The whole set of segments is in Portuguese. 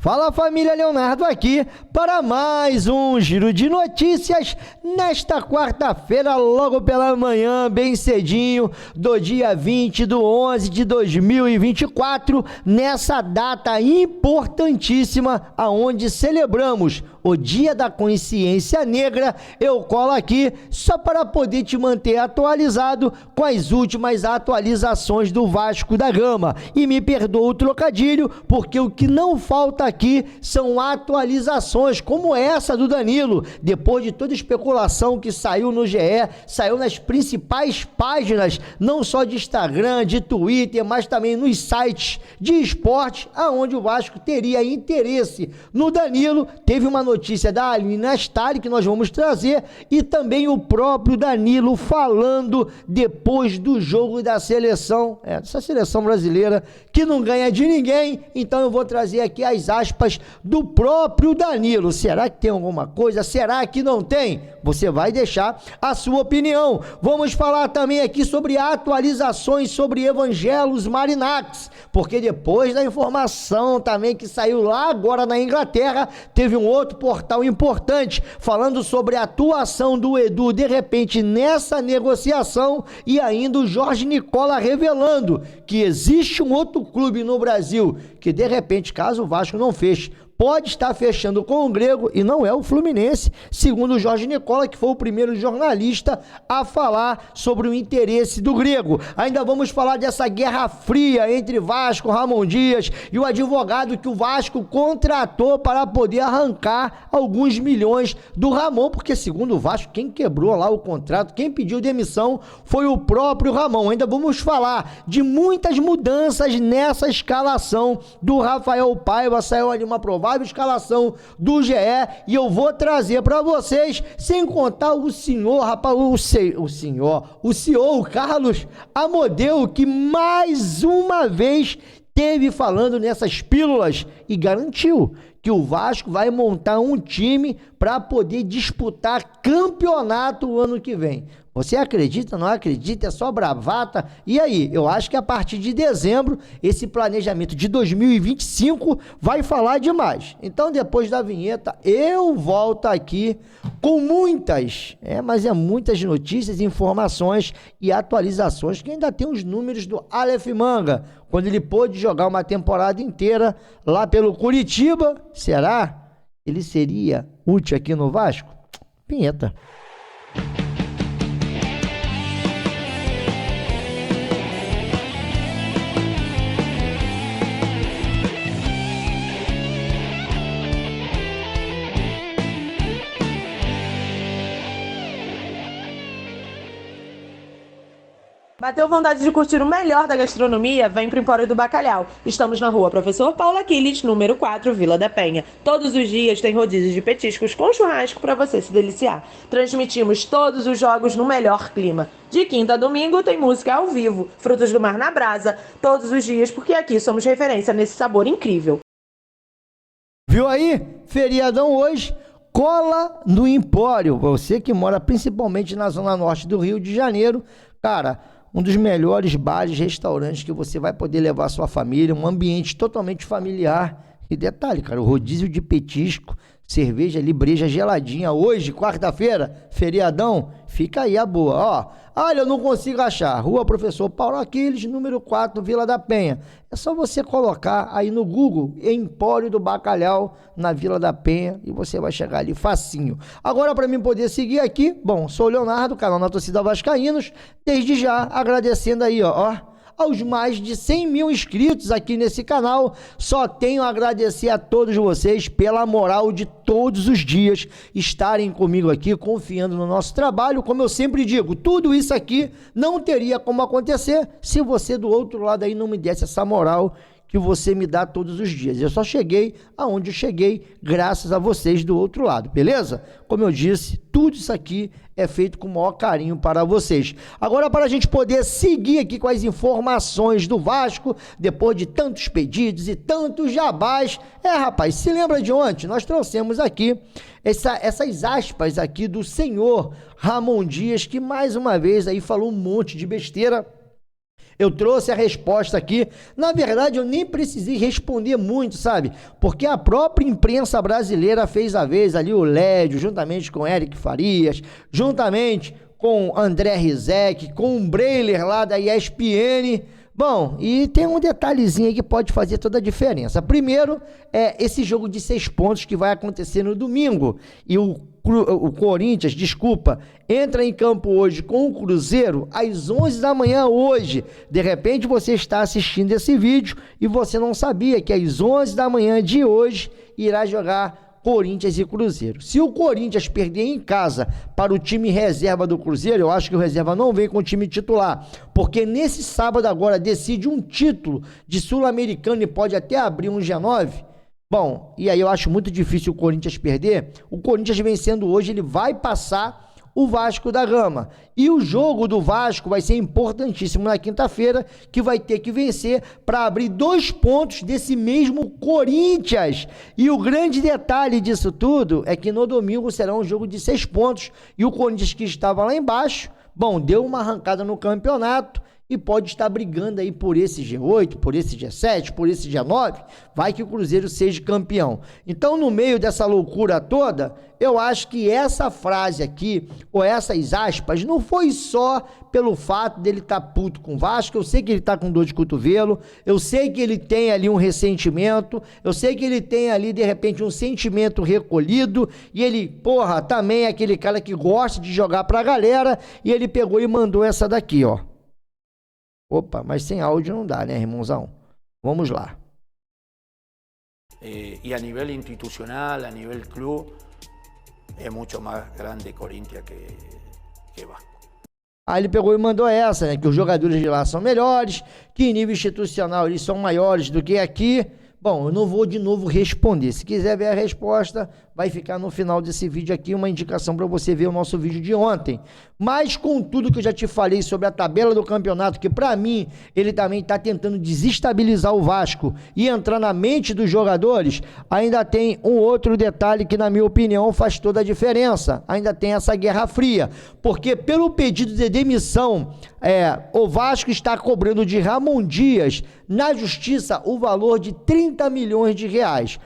Fala família, Leonardo aqui para mais um giro de notícias nesta quarta-feira, logo pela manhã, bem cedinho, do dia 20/11 de 2024, nessa data importantíssima, aonde celebramos o Dia da Consciência Negra. Eu colo aqui só para poder te manter atualizado com as últimas atualizações do Vasco da Gama. E me perdoa o trocadilho, porque o que não falta aqui são atualizações como essa do Danilo. Depois de toda a especulação que saiu no GE, saiu nas principais páginas, não só de Instagram, de Twitter, mas também nos sites de esporte, aonde o Vasco teria interesse no Danilo. Teve uma notícia da Aline Nastari que nós vamos trazer, e também o próprio Danilo falando depois do jogo da seleção, essa seleção brasileira que não ganha de ninguém. Então eu vou trazer aqui as aspas do próprio Danilo. Será que tem alguma coisa? Será que não tem? Você vai deixar a sua opinião. Vamos falar também aqui sobre atualizações sobre Evangelos Marinax, porque depois da informação também que saiu lá agora na Inglaterra, teve um outro portal importante falando sobre a atuação do Edu de repente nessa negociação, e ainda o Jorge Nicola revelando que existe um outro clube no Brasil que de repente, caso o Vasco não feche, pode estar fechando com o grego, e não é o Fluminense, segundo o Jorge Nicola, que foi o primeiro jornalista a falar sobre o interesse do grego. Ainda vamos falar dessa guerra fria entre Vasco, Ramon Dias e o advogado que o Vasco contratou para poder arrancar alguns milhões do Ramon, porque segundo o Vasco, quem quebrou lá o contrato, quem pediu demissão foi o próprio Ramon. Ainda vamos falar de muitas mudanças nessa escalação do Rafael Paiva, saiu ali uma provável escalação do GE, e eu vou trazer para vocês, sem contar o senhor, rapaz, o CEO Carlos Amodeu, que mais uma vez teve falando nessas pílulas e garantiu que o Vasco vai montar um time para poder disputar campeonato o ano que vem. Você acredita, não acredita? É só bravata? E aí, eu acho que a partir de dezembro, esse planejamento de 2025 vai falar demais. Então, depois da vinheta, eu volto aqui com muitas notícias, informações e atualizações, que ainda tem os números do Aleph Manga, quando ele pôde jogar uma temporada inteira lá pelo Curitiba. Será? Ele seria útil aqui no Vasco? Vinheta. Bateu vontade de curtir o melhor da gastronomia? Vem pro Empório do Bacalhau. Estamos na rua Professor Paulo Aquiles, número 4, Vila da Penha. Todos os dias tem rodízio de petiscos com churrasco para você se deliciar. Transmitimos todos os jogos no melhor clima. De quinta a domingo tem música ao vivo, frutos do mar na brasa, todos os dias, porque aqui somos referência nesse sabor incrível. Viu aí? Feriadão hoje. Cola no Empório. Você que mora principalmente na zona norte do Rio de Janeiro, cara, um dos melhores bares, restaurantes que você vai poder levar sua família, um ambiente totalmente familiar. E detalhe, cara, o rodízio de petisco, cerveja ali, breja geladinha, hoje, quarta-feira, feriadão, fica aí a boa, ó. Olha, eu não consigo achar, Rua Professor Paulo Aquiles, número 4, Vila da Penha. É só você colocar aí no Google, Empório do Bacalhau, na Vila da Penha, e você vai chegar ali facinho. Agora, para mim poder seguir aqui, bom, sou o Leonardo, canal na Torcida Vascaínos, desde já agradecendo aí, ó, aos mais de 100 mil inscritos aqui nesse canal. Só tenho a agradecer a todos vocês pela moral de todos os dias estarem comigo aqui, confiando no nosso trabalho. Como eu sempre digo, tudo isso aqui não teria como acontecer se você do outro lado aí não me desse essa moral que você me dá todos os dias. Eu só cheguei aonde eu cheguei graças a vocês do outro lado, beleza? Como eu disse, tudo isso aqui é feito com o maior carinho para vocês. Agora, para a gente poder seguir aqui com as informações do Vasco, depois de tantos pedidos e tantos jabás, rapaz, se lembra de ontem? Nós trouxemos aqui essas aspas aqui do senhor Ramon Dias, que mais uma vez aí falou um monte de besteira. Eu trouxe a resposta aqui. Na verdade, eu nem precisei responder muito, sabe? Porque a própria imprensa brasileira fez a vez ali, o Lédio, juntamente com Eric Farias, juntamente com André Rizek, com o Breiler lá da ESPN. Bom, e tem um detalhezinho aí que pode fazer toda a diferença. Primeiro, é esse jogo de 6 pontos que vai acontecer no domingo. E o Corinthians, entra em campo hoje com o Cruzeiro às 11 da manhã hoje. De repente você está assistindo esse vídeo e você não sabia que às 11 da manhã de hoje irá jogar Corinthians e Cruzeiro. Se o Corinthians perder em casa para o time reserva do Cruzeiro, eu acho que o reserva não vem com o time titular, porque nesse sábado agora decide um título de Sul-Americano e pode até abrir um G9. Bom, e aí eu acho muito difícil o Corinthians perder. O Corinthians vencendo hoje, ele vai passar o Vasco da Gama. E o jogo do Vasco vai ser importantíssimo na quinta-feira, que vai ter que vencer para abrir 2 pontos desse mesmo Corinthians. E o grande detalhe disso tudo é que no domingo será um jogo de 6 pontos e o Corinthians, que estava lá embaixo, bom, deu uma arrancada no campeonato e pode estar brigando aí por esse G8, por esse G7, por esse G9, vai que o Cruzeiro seja campeão. Então, no meio dessa loucura toda, eu acho que essa frase aqui, ou essas aspas, não foi só pelo fato dele estar puto com o Vasco. Eu sei que ele está com dor de cotovelo, eu sei que ele tem ali um ressentimento, eu sei que ele tem ali, de repente, um sentimento recolhido, e ele, também é aquele cara que gosta de jogar pra galera, e ele pegou e mandou essa daqui, ó. Opa, mas sem áudio não dá, né, irmãozão? Vamos lá. Y a nivel institucional, a nivel club, es mucho más grande Corinthians que Vasco. Aí ele pegou e mandou essa, né? Que os jogadores de lá são melhores, que em nível institucional eles são maiores do que aqui. Bom, eu não vou de novo responder. Se quiser ver a resposta, vai ficar no final desse vídeo aqui uma indicação para você ver o nosso vídeo de ontem. Mas com tudo que eu já te falei sobre a tabela do campeonato, que para mim ele também está tentando desestabilizar o Vasco e entrar na mente dos jogadores, ainda tem um outro detalhe que, na minha opinião, faz toda a diferença. Ainda tem essa guerra fria, porque pelo pedido de demissão, o Vasco está cobrando de Ramon Dias na justiça o valor de 30 milhões de reais.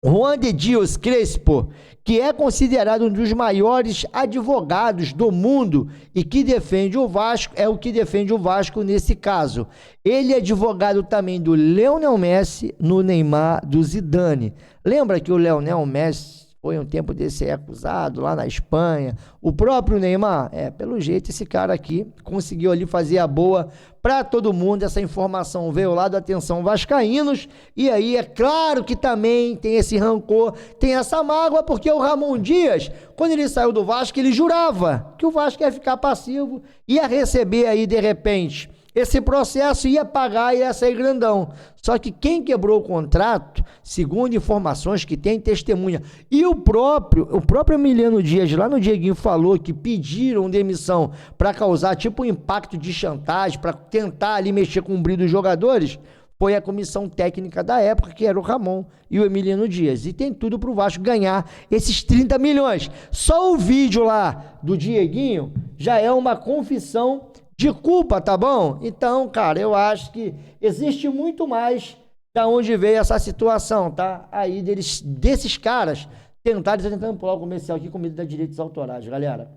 Juan de Dios Crespo, que é considerado um dos maiores advogados do mundo e que defende o Vasco, é o que defende o Vasco nesse caso. Ele é advogado também do Lionel Messi, no Neymar, do Zidane. Lembra que o Lionel Messi foi um tempo desse acusado lá na Espanha? O próprio Neymar? Pelo jeito esse cara aqui conseguiu ali fazer a boa para todo mundo. Essa informação veio lá do Atenção Vascaínos, e aí é claro que também tem esse rancor, tem essa mágoa, porque o Ramon Dias, quando ele saiu do Vasco, ele jurava que o Vasco ia ficar passivo, ia receber aí de repente esse processo, ia pagar e ia sair grandão. Só que quem quebrou o contrato, segundo informações que tem testemunha, e o próprio Emiliano Dias, lá no Dieguinho, falou que pediram demissão para causar tipo um impacto de chantagem, para tentar ali mexer com o brilho dos jogadores, foi a comissão técnica da época, que era o Ramon e o Emiliano Dias. E tem tudo pro Vasco ganhar esses 30 milhões. Só o vídeo lá do Dieguinho já é uma confissão de culpa, tá bom? Então, cara, eu acho que existe muito mais da onde veio essa situação, tá? Aí desses caras tentando pular o comercial aqui com medo de direitos autorais, galera.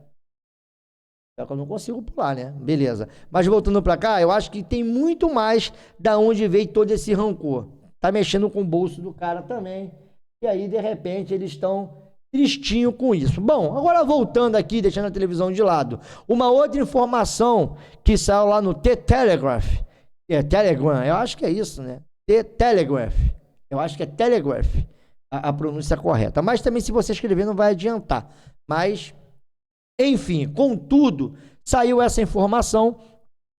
Só que eu não consigo pular, né? Beleza. Mas voltando pra cá, eu acho que tem muito mais da onde veio todo esse rancor. Tá mexendo com o bolso do cara também. E aí, de repente, eles estão tristinho com isso. Bom, agora voltando aqui, deixando a televisão de lado, uma outra informação que saiu lá no The Telegraph, Telegram, eu acho que é isso, né? The Telegraph, eu acho que é Telegraph a pronúncia correta, mas também se você escrever não vai adiantar, mas enfim, contudo, saiu essa informação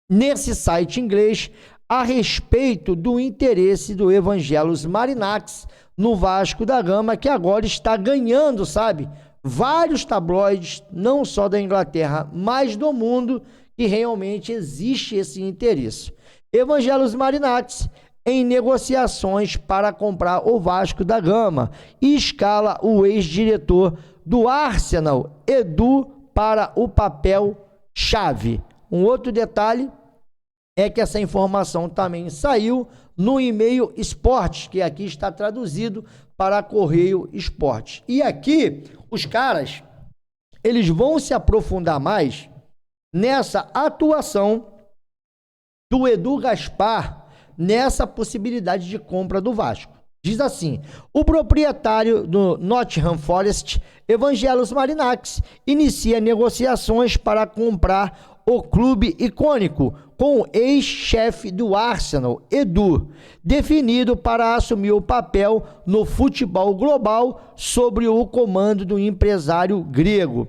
nesse site inglês a respeito do interesse do Evangelos Marinax no Vasco da Gama, que agora está ganhando, sabe, vários tabloides, não só da Inglaterra, mas do mundo, que realmente existe esse interesse. Evangelos Marinax em negociações para comprar o Vasco da Gama e escala o ex-diretor do Arsenal, Edu, para o papel chave. Um outro detalhe é que essa informação também saiu no e-mail Esportes, que aqui está traduzido para Correio Esportes. E aqui, os caras, eles vão se aprofundar mais nessa atuação do Edu Gaspar, nessa possibilidade de compra do Vasco. Diz assim: o proprietário do Nottingham Forest, Evangelos Marinakis, inicia negociações para comprar o clube icônico com o ex-chefe do Arsenal, Edu, definido para assumir o papel no futebol global sob o comando do empresário grego.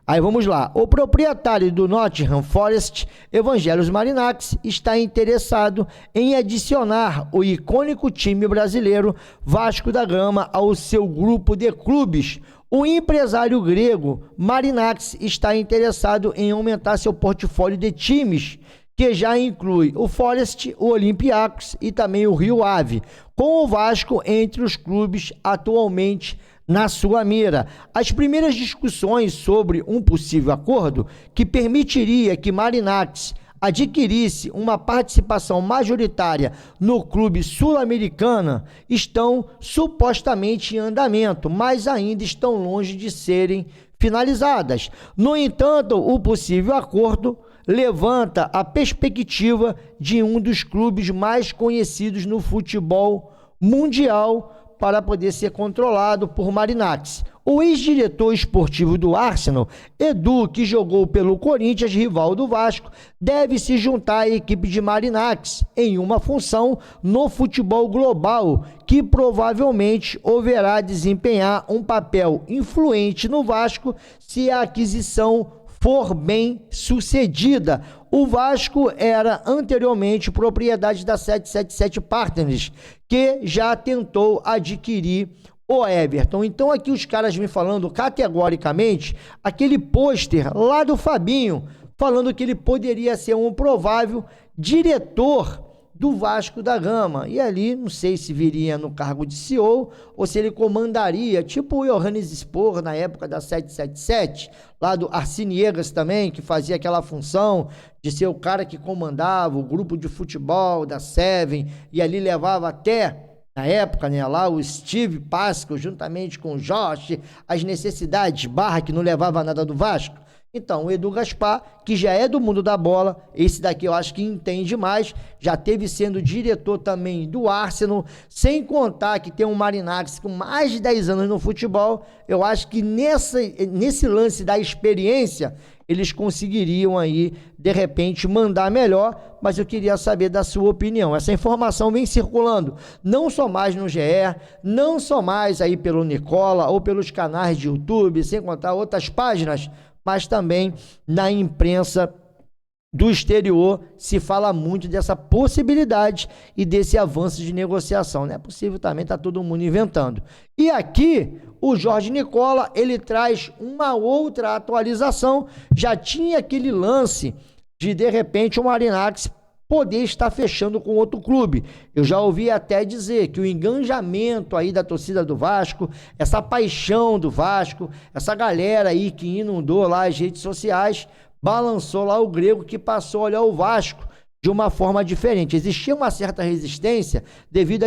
Aí vamos lá. O proprietário do Nottingham Forest, Evangelos Marinakis, está interessado em adicionar o icônico time brasileiro Vasco da Gama ao seu grupo de clubes. O empresário grego Marinakis está interessado em aumentar seu portfólio de times, que já inclui o Forest, o Olympiacos e também o Rio Ave, com o Vasco entre os clubes atualmente na sua mira. As primeiras discussões sobre um possível acordo que permitiria que Marinakis adquirisse uma participação majoritária no clube sul-americano estão supostamente em andamento, mas ainda estão longe de serem finalizadas. No entanto, o possível acordo levanta a perspectiva de um dos clubes mais conhecidos no futebol mundial para poder ser controlado por Marinakis. O ex-diretor esportivo do Arsenal, Edu, que jogou pelo Corinthians, rival do Vasco, deve se juntar à equipe de Marinakis em uma função no futebol global, que provavelmente haverá desempenhar um papel influente no Vasco se a aquisição for bem sucedida. O Vasco era anteriormente propriedade da 777 Partners, que já tentou adquirir o Everton. Então aqui os caras me falando categoricamente, aquele pôster lá do Fabinho, falando que ele poderia ser um provável diretor do Vasco da Gama. E ali, não sei se viria no cargo de CEO ou se ele comandaria, tipo o Johannes Spohr na época da 777, lá do Arciniegas também, que fazia aquela função de ser o cara que comandava o grupo de futebol da Seven, e ali levava até, na época, né, lá o Steve Pascal, juntamente com o Jorge, as necessidades, barra que não levava nada do Vasco. Então, o Edu Gaspar, que já é do mundo da bola, esse daqui eu acho que entende mais, já teve sendo diretor também do Arsenal, sem contar que tem um Marinakis com mais de 10 anos no futebol. Eu acho que nesse lance da experiência, eles conseguiriam aí, de repente, mandar melhor, mas eu queria saber da sua opinião. Essa informação vem circulando, não só mais no GE, não só mais aí pelo Nicola ou pelos canais de YouTube, sem contar outras páginas, mas também na imprensa do exterior se fala muito dessa possibilidade e desse avanço de negociação. Não é possível também, está todo mundo inventando. E aqui, o Jorge Nicola, ele traz uma outra atualização. Já tinha aquele lance de repente, o Marinakis poder estar fechando com outro clube. Eu já ouvi até dizer que o engajamento aí da torcida do Vasco, essa paixão do Vasco, essa galera aí que inundou lá as redes sociais, balançou lá o grego, que passou a olhar o Vasco de uma forma diferente. Existia uma certa resistência devido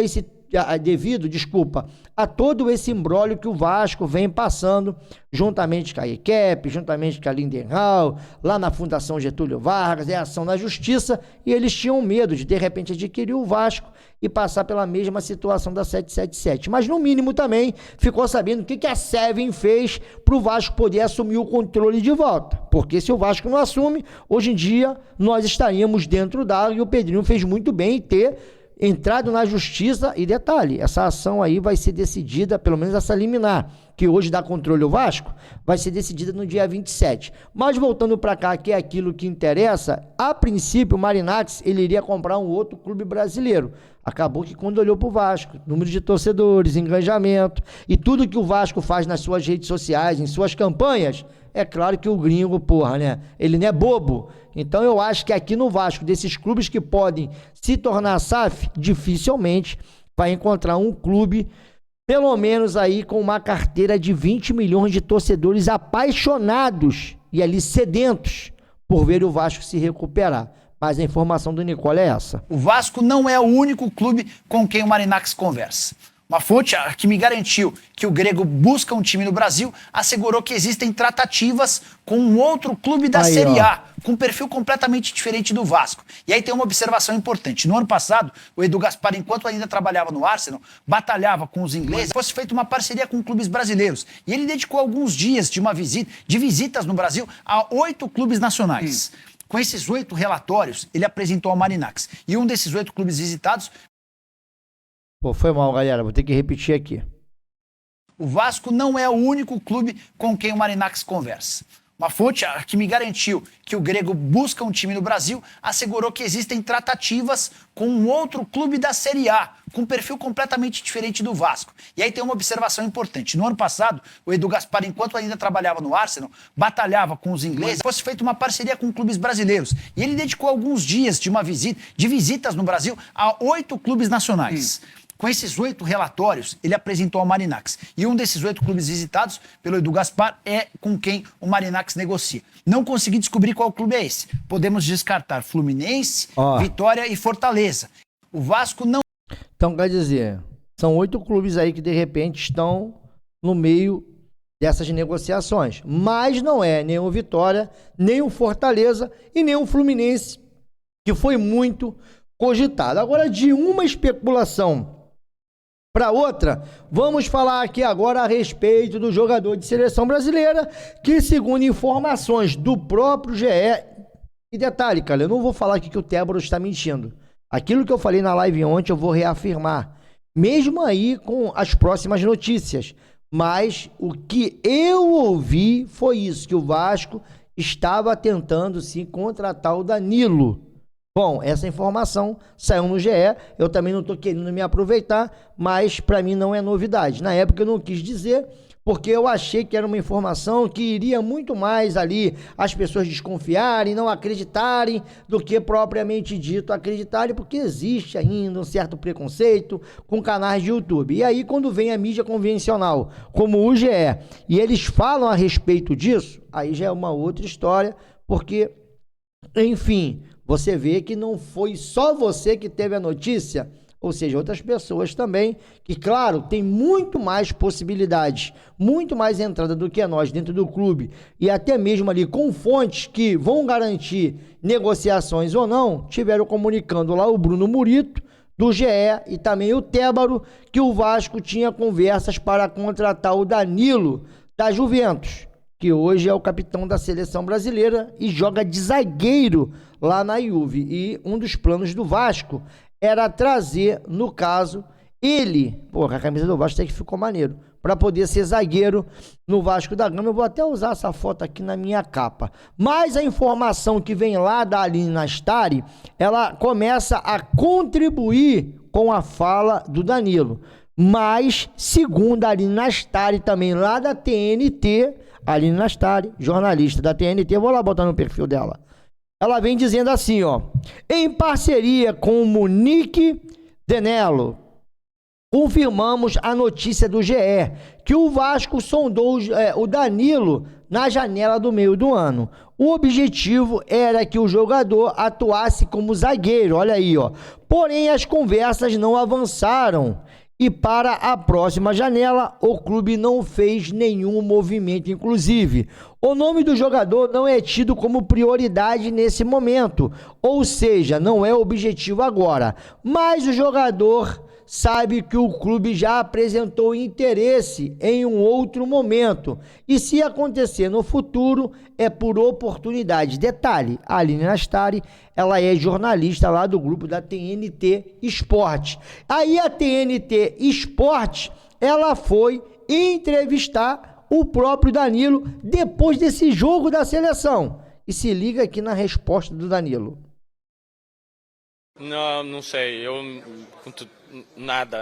a todo esse imbróglio que o Vasco vem passando, juntamente com a ICAP, juntamente com a Lindenhall, lá na Fundação Getúlio Vargas, ação na justiça, e eles tinham medo de repente adquirir o Vasco e passar pela mesma situação da 777. Mas no mínimo também ficou sabendo o que a Seven fez para o Vasco poder assumir o controle de volta, porque se o Vasco não assume, hoje em dia nós estaríamos dentro d'água, e o Pedrinho fez muito bem em ter entrado na justiça. E detalhe, essa ação aí vai ser decidida, pelo menos essa liminar, que hoje dá controle ao Vasco, vai ser decidida no dia 27. Mas voltando para cá, que é aquilo que interessa, a princípio o Marinakis, ele iria comprar um outro clube brasileiro. Acabou que quando olhou para o Vasco, número de torcedores, engajamento e tudo que o Vasco faz nas suas redes sociais, em suas campanhas, é claro que o gringo, né? Ele não é bobo. Então eu acho que aqui no Vasco, desses clubes que podem se tornar SAF, dificilmente vai encontrar um clube, pelo menos aí com uma carteira de 20 milhões de torcedores apaixonados e ali sedentos por ver o Vasco se recuperar. Mas a informação do Nicola é essa. O Vasco não é o único clube com quem o Marinakis conversa. Uma fonte que me garantiu que o grego busca um time no Brasil assegurou que existem tratativas com um outro clube da Série A, com um perfil completamente diferente do Vasco. E aí tem uma observação importante. No ano passado, o Edu Gaspar, enquanto ainda trabalhava no Arsenal, batalhava com os ingleses, fosse feita uma parceria com clubes brasileiros. E ele dedicou alguns dias de visitas no Brasil a 8 clubes nacionais. Com esses 8 relatórios, ele apresentou ao Marinakis. E um desses 8 clubes visitados... Pô, foi mal, galera. Vou ter que repetir aqui. O Vasco não é o único clube com quem o Marinakis conversa. Uma fonte que me garantiu que o grego busca um time no Brasil assegurou que existem tratativas com um outro clube da Série A, com um perfil completamente diferente do Vasco. E aí tem uma observação importante. No ano passado, o Edu Gaspar, enquanto ainda trabalhava no Arsenal, batalhava com os ingleses, fosse feita uma parceria com clubes brasileiros. E ele dedicou alguns dias de visitas no Brasil a 8 clubes nacionais. Com esses 8 relatórios, ele apresentou ao Marinakis. E um desses 8 clubes visitados pelo Edu Gaspar é com quem o Marinakis negocia. Não consegui descobrir qual clube é esse. Podemos descartar Fluminense, Vitória e Fortaleza. O Vasco não... Então, quer dizer, são 8 clubes aí que de repente estão no meio dessas negociações. Mas não é nem o Vitória, nem o Fortaleza e nem o Fluminense, que foi muito cogitado. Agora, de uma especulação para outra, vamos falar aqui agora a respeito do jogador de seleção brasileira, que segundo informações do próprio GE, e detalhe, cara, eu não vou falar aqui que o Tébaro está mentindo. Aquilo que eu falei na live ontem eu vou reafirmar, mesmo aí com as próximas notícias. Mas o que eu ouvi foi isso, que o Vasco estava tentando sim contratar o Danilo. Bom, essa informação saiu no GE, eu também não estou querendo me aproveitar, mas para mim não é novidade. Na época eu não quis dizer, porque eu achei que era uma informação que iria muito mais ali as pessoas desconfiarem, não acreditarem, do que propriamente dito acreditarem, porque existe ainda um certo preconceito com canais de YouTube. E aí quando vem a mídia convencional, como o GE, e eles falam a respeito disso, aí já é uma outra história, porque, enfim... Você vê que não foi só você que teve a notícia, ou seja, outras pessoas também, que, claro, tem muito mais possibilidades, muito mais entrada do que nós dentro do clube, e até mesmo ali com fontes que vão garantir negociações ou não, tiveram comunicando lá o Bruno Murito, do GE, e também o Tébaro, que o Vasco tinha conversas para contratar o Danilo da Juventus, que hoje é o capitão da seleção brasileira e joga de zagueiro lá na Juve. E um dos planos do Vasco era trazer, no caso, ele, a camisa do Vasco até que ficou maneiro, para poder ser zagueiro no Vasco da Gama. Eu vou até usar essa foto aqui na minha capa. Mas a informação que vem lá da Aline Nastari, ela começa a contribuir com a fala do Danilo. Mas, segundo a Aline Nastari, também lá da TNT, Aline Nastari, jornalista da TNT, vou lá botar no perfil dela. Ela vem dizendo assim, em parceria com o Monique Denello, confirmamos a notícia do GE, que o Vasco sondou o Danilo na janela do meio do ano. O objetivo era que o jogador atuasse como zagueiro, olha aí, Porém, as conversas não avançaram. E para a próxima janela, o clube não fez nenhum movimento. Inclusive, o nome do jogador não é tido como prioridade nesse momento. Ou seja, não é objetivo agora. Mas o jogador sabe que o clube já apresentou interesse em um outro momento. E se acontecer no futuro, é por oportunidade. Detalhe, a Aline Nastari, ela é jornalista lá do grupo da TNT Esporte. Aí a TNT Esporte, ela foi entrevistar o próprio Danilo depois desse jogo da seleção. E se liga aqui na resposta do Danilo. Não sei,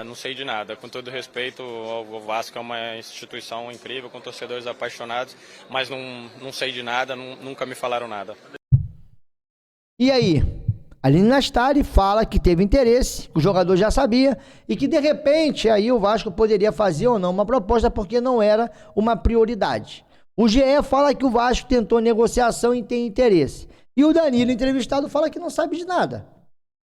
não sei de nada. Com todo respeito, o Vasco é uma instituição incrível, com torcedores apaixonados, mas não sei de nada, nunca me falaram nada. E aí? A Aline Nastari fala que teve interesse, o jogador já sabia, e que de repente aí o Vasco poderia fazer ou não uma proposta porque não era uma prioridade. O GE fala que o Vasco tentou negociação e tem interesse. E o Danilo, entrevistado, fala que não sabe de nada.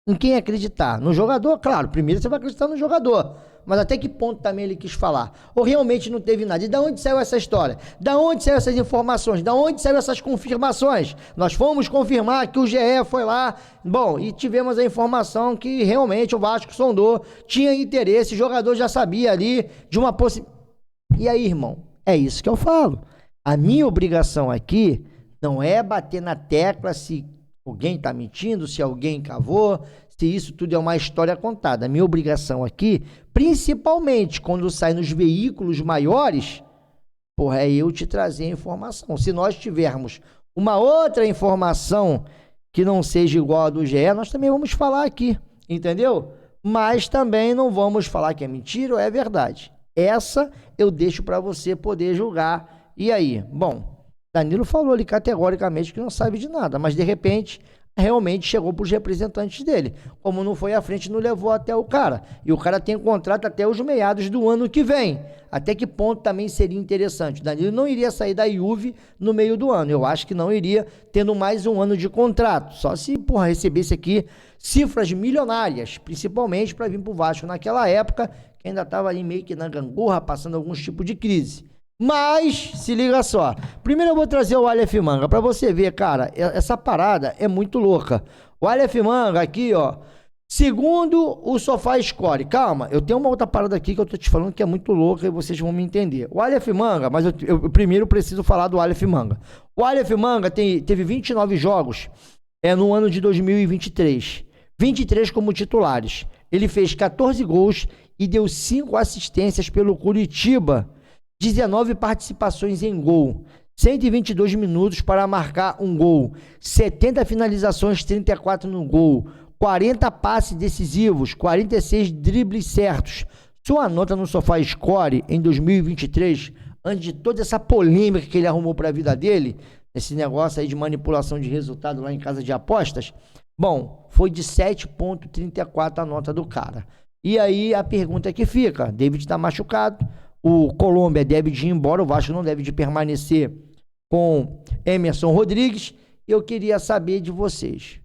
Em quem acreditar? No jogador? Claro, primeiro você vai acreditar no jogador. Mas até que ponto também ele quis falar? Ou realmente não teve nada? E da onde saiu essa história? Da onde saíram essas informações? Da onde saíram essas confirmações? Nós fomos confirmar que o GE foi lá, bom, e tivemos a informação que realmente o Vasco sondou, tinha interesse, o jogador já sabia ali de uma possibilidade. E aí, irmão, é isso que eu falo. A minha obrigação aqui não é bater na tecla se alguém está mentindo, se alguém cavou, se isso tudo é uma história contada. A minha obrigação aqui, principalmente quando sai nos veículos maiores, porra, é eu te trazer a informação. Se nós tivermos uma outra informação que não seja igual a do GE, nós também vamos falar aqui, entendeu? Mas também não vamos falar que é mentira ou é verdade. Essa eu deixo para você poder julgar. E aí? Bom, Danilo falou ali categoricamente que não sabe de nada, mas de repente realmente chegou para os representantes dele. Como não foi à frente, não levou até o cara. E o cara tem contrato até os meados do ano que vem. Até que ponto também seria interessante? Danilo não iria sair da Juve no meio do ano. Eu acho que não iria tendo mais um ano de contrato. Só se, porra, recebesse aqui cifras milionárias, principalmente para vir para o Vasco naquela época, que ainda estava ali meio que na gangorra, passando algum tipo de crise. Mas, se liga só, primeiro eu vou trazer o Aleph Manga, pra você ver, cara, essa parada é muito louca. O Aleph Manga aqui, ó, segundo o SofaScore, calma, eu tenho uma outra parada aqui que eu tô te falando que é muito louca e vocês vão me entender. O Aleph Manga, mas eu primeiro preciso falar do Aleph Manga. O Aleph Manga teve 29 jogos no ano de 2023, 23 como titulares. Ele fez 14 gols e deu 5 assistências pelo Curitiba. 19 participações em gol, 122 minutos para marcar um gol, 70 finalizações, 34 no gol, 40 passes decisivos, 46 dribles certos. Sua nota no SofaScore em 2023, antes de toda essa polêmica que ele arrumou para a vida dele, esse negócio aí de manipulação de resultado lá em casa de apostas, bom, foi de 7,34 a nota do cara. E aí a pergunta que fica, David está machucado, o Colômbia deve de ir embora, o Vasco não deve de permanecer com Emerson Rodrigues. Eu queria saber de vocês.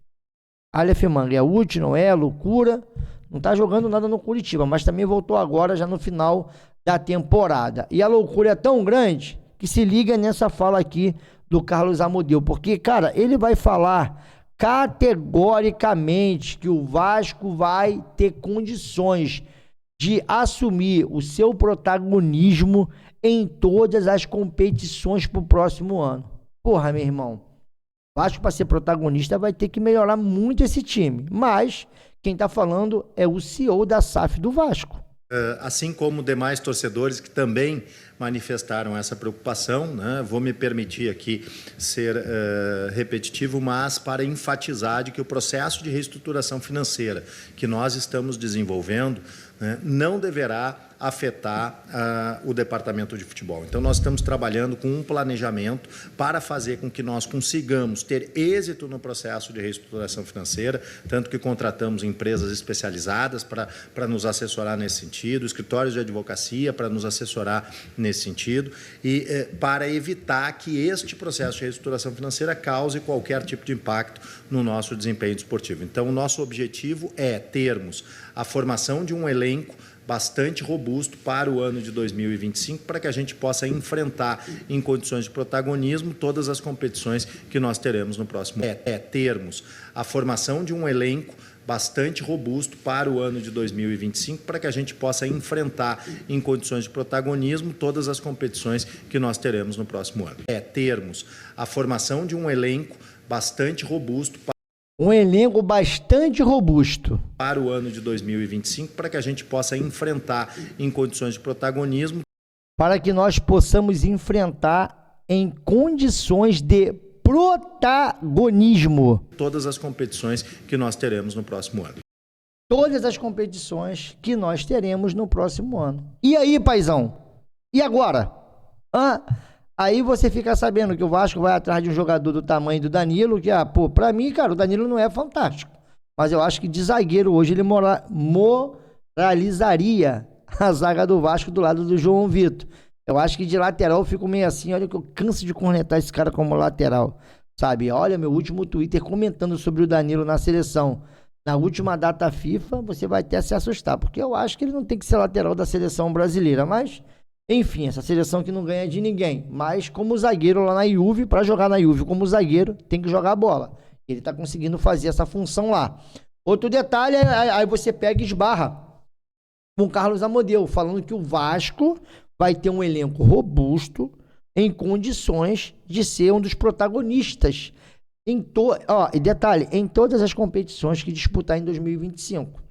Aleph Manga é útil, não é? Loucura. Não tá jogando nada no Curitiba, mas também voltou agora já no final da temporada. E a loucura é tão grande que se liga nessa fala aqui do Carlos Amodeu, porque, cara, ele vai falar categoricamente que o Vasco vai ter condições de assumir o seu protagonismo em todas as competições para o próximo ano. Porra, meu irmão, Vasco para ser protagonista vai ter que melhorar muito esse time, mas quem está falando é o CEO da SAF do Vasco. Assim como demais torcedores que também manifestaram essa preocupação, né? Vou me permitir aqui ser repetitivo, mas para enfatizar de que o processo de reestruturação financeira que nós estamos desenvolvendo, né, não deverá afetar o departamento de futebol. Então, nós estamos trabalhando com um planejamento para fazer com que nós consigamos ter êxito no processo de reestruturação financeira, tanto que contratamos empresas especializadas para nos assessorar nesse sentido, escritórios de advocacia para nos assessorar nesse sentido, e para evitar que este processo de reestruturação financeira cause qualquer tipo de impacto no nosso desempenho desportivo. Então, o nosso objetivo é termos a formação de um elenco bastante robusto para o ano de 2025, para que a gente possa enfrentar em condições de protagonismo todas as competições que nós teremos no próximo ano. Termos a formação de um elenco bastante robusto para o ano de 2025, para que a gente possa enfrentar em condições de protagonismo todas as competições que nós teremos no próximo ano. Termos a formação de um elenco bastante robusto um elenco bastante robusto para o ano de 2025, para que a gente possa enfrentar em condições de protagonismo. Para que nós possamos enfrentar em condições de protagonismo todas as competições que nós teremos no próximo ano. Todas as competições que nós teremos no próximo ano. E aí, paizão? E agora? Aí você fica sabendo que o Vasco vai atrás de um jogador do tamanho do Danilo, que, pra mim, cara, o Danilo não é fantástico. Mas eu acho que de zagueiro hoje ele moralizaria a zaga do Vasco do lado do João Vitor. Eu acho que de lateral eu fico meio assim, olha que eu canso de cornetar esse cara como lateral. sabe? Olha, meu último Twitter comentando sobre o Danilo na seleção. Na última data FIFA, você vai até se assustar, porque eu acho que ele não tem que ser lateral da seleção brasileira, mas, enfim, essa seleção que não ganha de ninguém. Mas como zagueiro lá na Juve, para jogar na Juve como zagueiro, tem que jogar a bola. Ele tá conseguindo fazer essa função lá. Outro detalhe, aí você pega e esbarra com o Carlos Amodeu, falando que o Vasco vai ter um elenco robusto em condições de ser um dos protagonistas e detalhe, em todas as competições que disputar em 2025.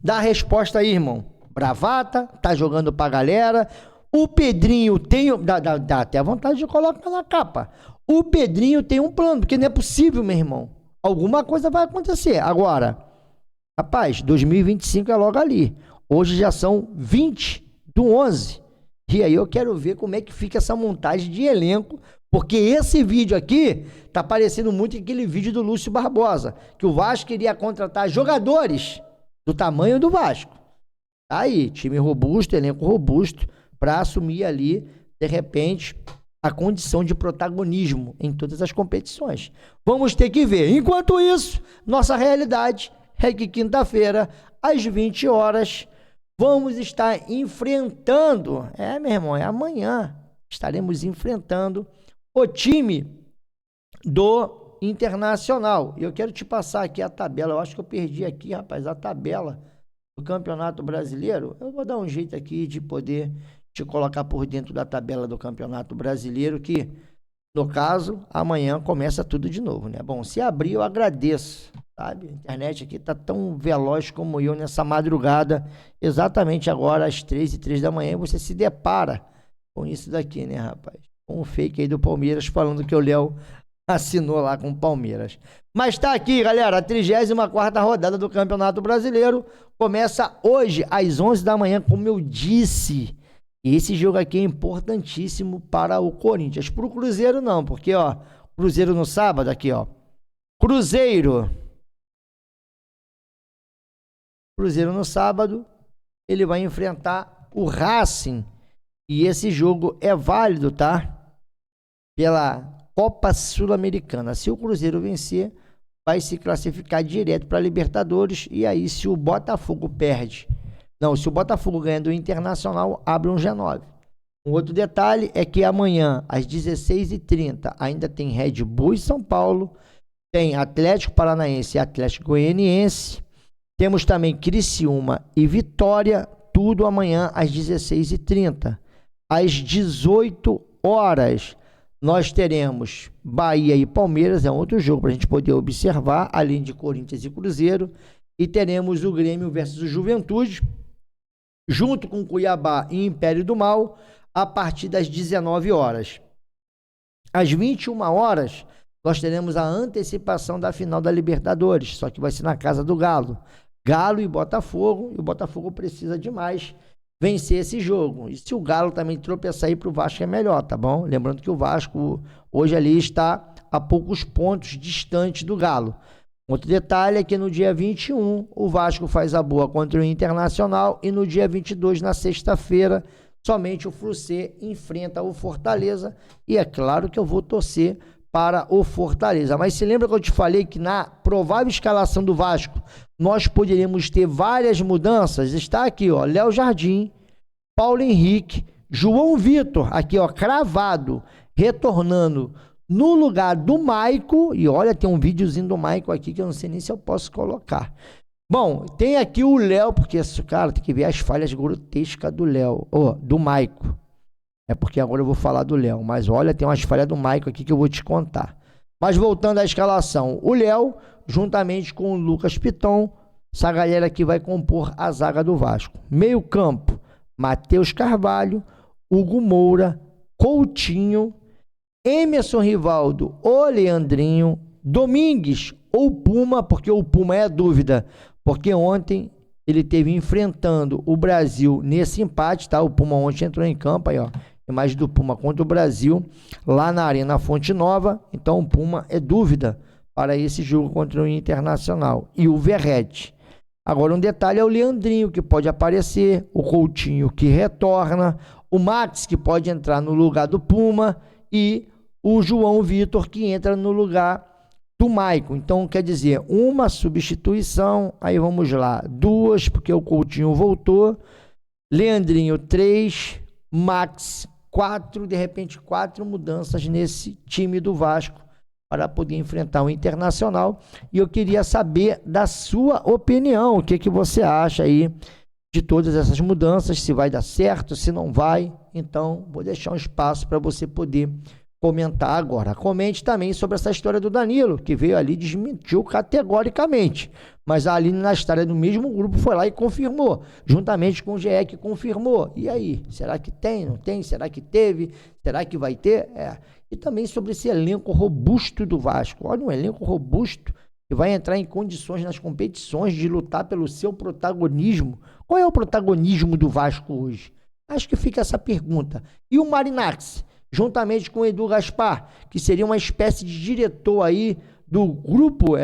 Dá a resposta aí, irmão. Bravata, tá jogando pra galera. O Pedrinho tem... Dá até vontade de colocar na capa. O Pedrinho tem um plano, porque não é possível, meu irmão. Alguma coisa vai acontecer. Agora, rapaz, 2025 é logo ali. Hoje já são 20/11. E aí eu quero ver como é que fica essa montagem de elenco, porque esse vídeo aqui tá parecendo muito aquele vídeo do Lúcio Barbosa, que o Vasco queria contratar jogadores do tamanho do Vasco. Tá aí, time robusto, elenco robusto, para assumir ali, de repente, a condição de protagonismo em todas as competições. Vamos ter que ver. Enquanto isso, nossa realidade é que quinta-feira, às 20 horas, vamos estar enfrentando, meu irmão, é amanhã, estaremos enfrentando o time do Internacional. E eu quero te passar aqui a tabela, eu acho que eu perdi aqui, rapaz, a tabela do Campeonato Brasileiro. Eu vou dar um jeito aqui de poder te colocar por dentro da tabela do Campeonato Brasileiro, que, no caso, amanhã começa tudo de novo, né? Bom, se abrir, eu agradeço, sabe? A internet aqui tá tão veloz como eu nessa madrugada, exatamente agora, às 3h03 da manhã, você se depara com isso daqui, né, rapaz? Com um fake aí do Palmeiras falando que o Léo assinou lá com o Palmeiras. Mas tá aqui, galera, a 34ª rodada do Campeonato Brasileiro começa hoje, às 11 da manhã, como eu disse. E esse jogo aqui é importantíssimo para o Corinthians. Para o Cruzeiro não, porque, ó, Cruzeiro no sábado, aqui, ó. Cruzeiro no sábado, ele vai enfrentar o Racing. E esse jogo é válido, tá? Pela Copa Sul-Americana. Se o Cruzeiro vencer, vai se classificar direto para a Libertadores. E aí, se o Botafogo perde... Não, se o Botafogo ganha do Internacional, abre um G9. Um outro detalhe é que amanhã, às 16h30, ainda tem Red Bull e São Paulo, tem Atlético Paranaense e Atlético Goianiense, temos também Criciúma e Vitória, tudo amanhã às 16h30. Às 18 horas, nós teremos Bahia e Palmeiras, é um outro jogo para a gente poder observar, além de Corinthians e Cruzeiro, e teremos o Grêmio versus o Juventude, junto com Cuiabá e Império do Mal, a partir das 19 horas. Às 21 horas, nós teremos a antecipação da final da Libertadores, só que vai ser na casa do Galo. Galo e o Botafogo precisa demais vencer esse jogo. E se o Galo também tropeçar aí pro Vasco é melhor, tá bom? Lembrando que o Vasco hoje ali está a poucos pontos distante do Galo. Outro detalhe é que no dia 21, o Vasco faz a boa contra o Internacional e no dia 22, na sexta-feira, somente o Flucê enfrenta o Fortaleza e é claro que eu vou torcer para o Fortaleza. Mas se lembra que eu te falei que na provável escalação do Vasco, nós poderíamos ter várias mudanças? Está aqui, ó, Léo Jardim, Paulo Henrique, João Vitor, aqui, ó, cravado, retornando no lugar do Maico, e olha, tem um videozinho do Maico aqui que eu não sei nem se eu posso colocar. Bom, tem aqui o Léo, porque esse cara tem que ver as falhas grotescas do Léo, do Maico. É porque agora eu vou falar do Léo, mas olha, tem umas falhas do Maico aqui que eu vou te contar. Mas voltando à escalação, o Léo, juntamente com o Lucas Piton, essa galera aqui vai compor a zaga do Vasco. Meio campo, Matheus Carvalho, Hugo Moura, Coutinho, Emerson Rivaldo ou Leandrinho, Domingues ou Puma, porque o Puma é a dúvida, porque ontem ele teve enfrentando o Brasil nesse empate, tá? O Puma ontem entrou em campo, aí ó, imagem do Puma contra o Brasil, lá na Arena Fonte Nova, então o Puma é dúvida para esse jogo contra o Internacional. E o Verrete. Agora um detalhe é o Leandrinho, que pode aparecer, o Coutinho que retorna, o Max que pode entrar no lugar do Puma e o João Vitor, que entra no lugar do Maicon. Então, quer dizer, uma substituição, aí vamos lá, 2, porque o Coutinho voltou, Leandrinho 3, Max 4, de repente 4 mudanças nesse time do Vasco para poder enfrentar o Internacional. E eu queria saber da sua opinião, o que você acha aí de todas essas mudanças, se vai dar certo, se não vai. Então, vou deixar um espaço para você poder comentar agora. Comente também sobre essa história do Danilo, que veio ali e desmentiu categoricamente. Mas a Aline Nastália, do mesmo grupo, foi lá e confirmou, juntamente com o GE, que confirmou. E aí? Será que tem? Não tem? Será que teve? Será que vai ter? E também sobre esse elenco robusto do Vasco. Olha, um elenco robusto que vai entrar em condições nas competições de lutar pelo seu protagonismo. Qual é o protagonismo do Vasco hoje? Acho que fica essa pergunta. E o Marinax, juntamente com o Edu Gaspar, que seria uma espécie de diretor aí do grupo,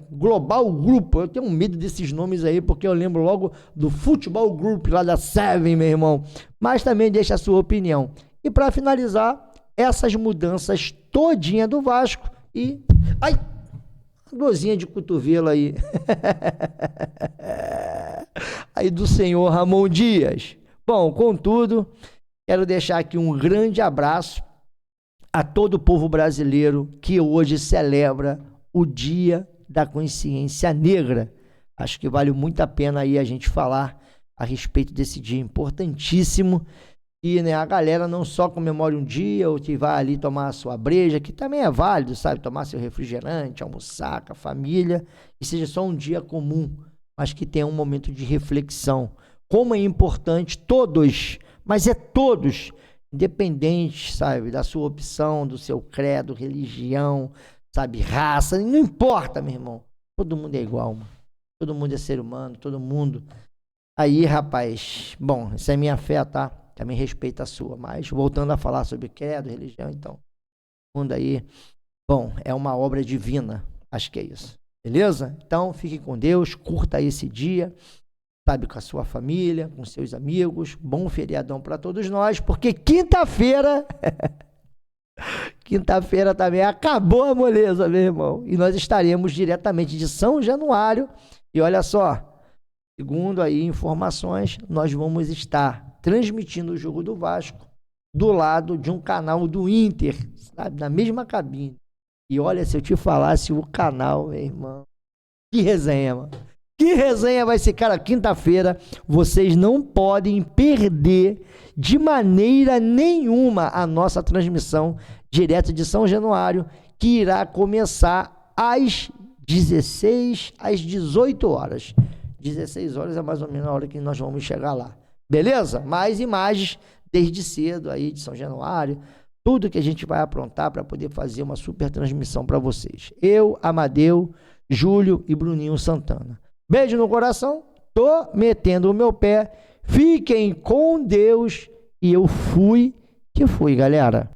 Global Grupo. Eu tenho medo desses nomes aí, porque eu lembro logo do Futebol Group, lá da Seven, meu irmão. Mas também deixa a sua opinião. E para finalizar, essas mudanças todinha do Vasco e... Ai! Dorzinha de cotovelo aí. Aí do senhor Ramon Dias. Bom, contudo, quero deixar aqui um grande abraço a todo o povo brasileiro que hoje celebra o Dia da Consciência Negra. Acho que vale muito a pena aí a gente falar a respeito desse dia importantíssimo. E, né, a galera não só comemora um dia, ou que vai ali tomar a sua breja, que também é válido, sabe? Tomar seu refrigerante, almoçar com a família, e seja só um dia comum, mas que tenha um momento de reflexão. Como é importante todos, mas é todos, independente, sabe, da sua opção, do seu credo, religião, sabe, raça, não importa, meu irmão. Todo mundo é igual, mano. Todo mundo é ser humano, todo mundo. Aí, rapaz, bom, essa é minha fé, tá? Também respeito a sua, mas voltando a falar sobre credo, religião, então, o mundo aí, bom, é uma obra divina, acho que é isso, beleza? Então, fique com Deus, curta esse dia, sabe, com a sua família, com seus amigos, bom feriadão para todos nós, porque quinta-feira, quinta-feira também acabou a moleza, meu irmão, e nós estaremos diretamente de São Januário, e olha só, segundo aí informações, nós vamos estar transmitindo o jogo do Vasco do lado de um canal do Inter, sabe, na mesma cabine. E olha, se eu te falasse o canal, meu irmão, que resenha, mano. Que resenha vai ser, cara, quinta-feira. Vocês não podem perder de maneira nenhuma a nossa transmissão direto de São Januário, que irá começar às 16, às 18 horas. 16 horas é mais ou menos a hora que nós vamos chegar lá. Beleza? Mais imagens desde cedo aí de São Januário, tudo que a gente vai aprontar para poder fazer uma super transmissão para vocês. Eu, Amadeu, Júlio e Bruninho Santana. Beijo no coração, tô metendo o meu pé, fiquem com Deus e eu fui que fui, galera.